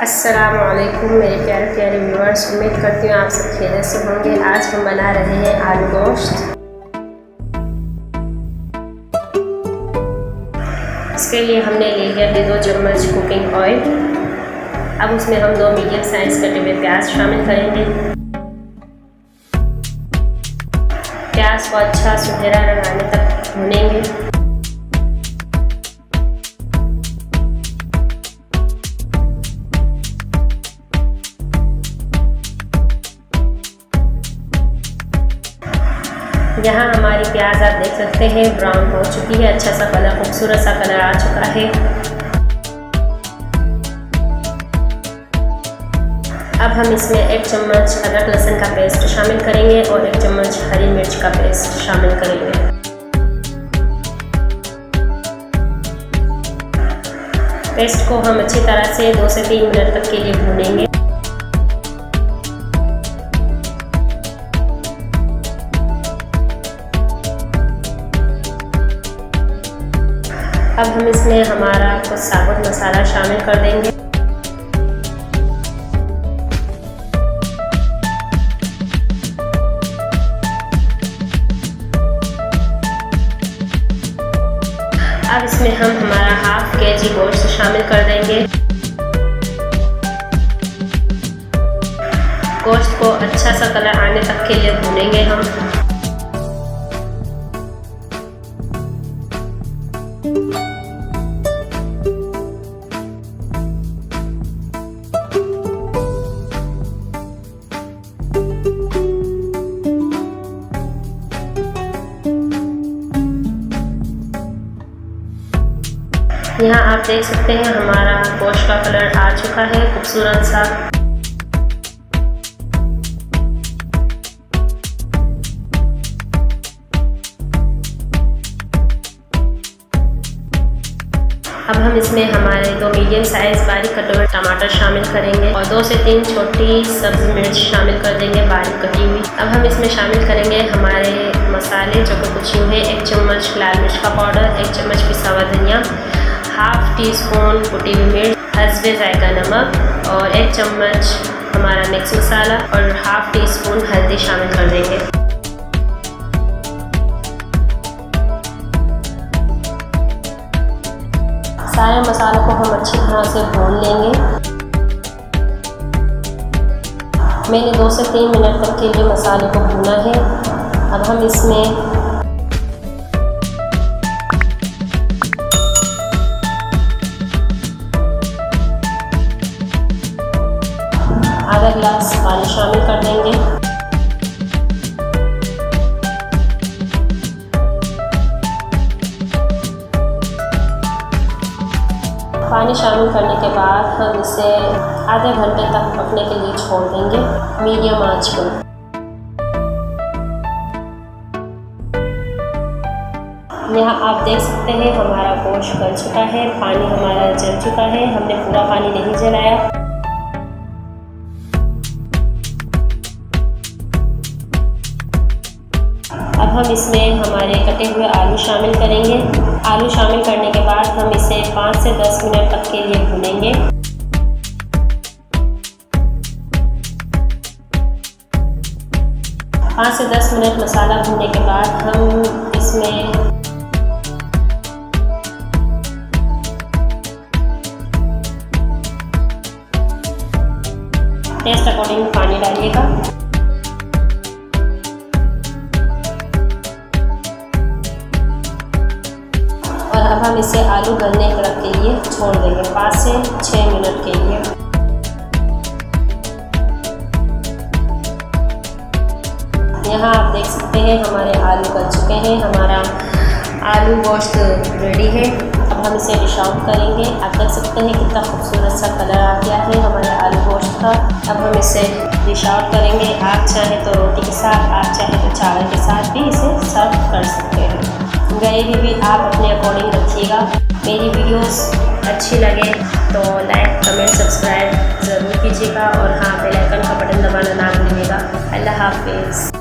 अस्सलामुअलैकुम मेरे प्यारे प्यारे व्यूअर्स, उम्मीद करती हूँ आप सब खैरियत से होंगे। आज हम बना रहे हैं आलू गोश्त। इसके लिए हमने ले लिया है 2 चम्मच कुकिंग ऑयल। अब उसमें हम 2 मीडियम साइज कटे हुए प्याज शामिल करेंगे। प्याज को अच्छा सुनहरा रंग आने तक भूनेंगे। यहाँ हमारी प्याज आप देख सकते हैं ब्राउन हो चुकी है, अच्छा सा कलर, खूबसूरत सा कलर आ चुका है। अब हम इसमें 1 चम्मच अदरक लहसुन का पेस्ट शामिल करेंगे और 1 चम्मच हरी मिर्च का पेस्ट शामिल करेंगे। पेस्ट को हम अच्छी तरह से 2 से 3 मिनट तक के लिए भूनेंगे। अब हम इसमें हमारा कुछ साबुत मसाला शामिल कर देंगे। अब इसमें हम हमारा हाफ केजी गोश्त शामिल कर देंगे। गोश्त को अच्छा सा कलर आने तक के लिए भूनेंगे हम। यहाँ आप देख सकते हैं हमारा गोश्त का कलर आ चुका है खूबसूरत सा। अब हम इसमें हमारे 2 मीडियम साइज बारीक कटे हुए टमाटर शामिल करेंगे और 2 से 3 छोटी सब्ज़ी मिर्च शामिल कर देंगे बारीक कटी हुई। अब हम इसमें शामिल करेंगे हमारे मसाले जो कि कुछ यूँ हैं। 1 चम्मच लाल मिर्च का पाउडर, 1 चम्मच पिसा हुआ धनिया, हाफ टी स्पून कुटी हुई मिर्च, हस्बे जायका नमक और 1 चम्मच हमारा मिक्स मसाला और हाफ टी स्पून हल्दी शामिल कर देंगे। सारे मसालों को हम अच्छी तरह से भून लेंगे। मैंने 2 से 3 मिनट तक के लिए मसाले को भूना है। अब हम इसमें आधा गिलास पानी शामिल कर देंगे। पानी शामिल करने के बाद हम इसे आधे घंटे तक पकने के लिए छोड़ देंगे मीडियम आंच पर। यहाँ आप देख सकते हैं हमारा गोश्त गल चुका है, पानी हमारा जल चुका है। हमने पूरा पानी नहीं जलाया। अब हम इसमें हमारे कटे हुए आलू शामिल करेंगे। आलू शामिल करने के बाद हम इसे 5 से 10 मिनट तक के लिए भूनेंगे। पाँच से 10 मिनट मसाला भूनने के बाद हम इसमें टेस्ट अकॉर्डिंग पानी डालिएगा। और अब हम इसे आलू गलने तक के लिए छोड़ देंगे 5 से 6 मिनट के लिए। यहाँ आप देख सकते हैं हमारे आलू गल चुके हैं। हमारा आलू गोश्त रेडी है। अब हम इसे डिश आउट करेंगे। आप देख सकते हैं कितना खूबसूरत सा कलर आ गया है हमारे आलू गोश्त का। अब हम इसे डिश आउट करेंगे। आप चाहें तो रोटी के साथ, आप चाहें तो चावल के साथ भी इसे सर्व कर सकते हैं। ग्रेवी भी आप अपने अकॉर्डिंग रखिएगा। मेरी वीडियोस अच्छी लगे तो लाइक, कमेंट, सब्सक्राइब ज़रूर कीजिएगा और हाँ, बेल आइकन का बटन दबाना ना भूलिएगा। अल्लाह हाफिज़।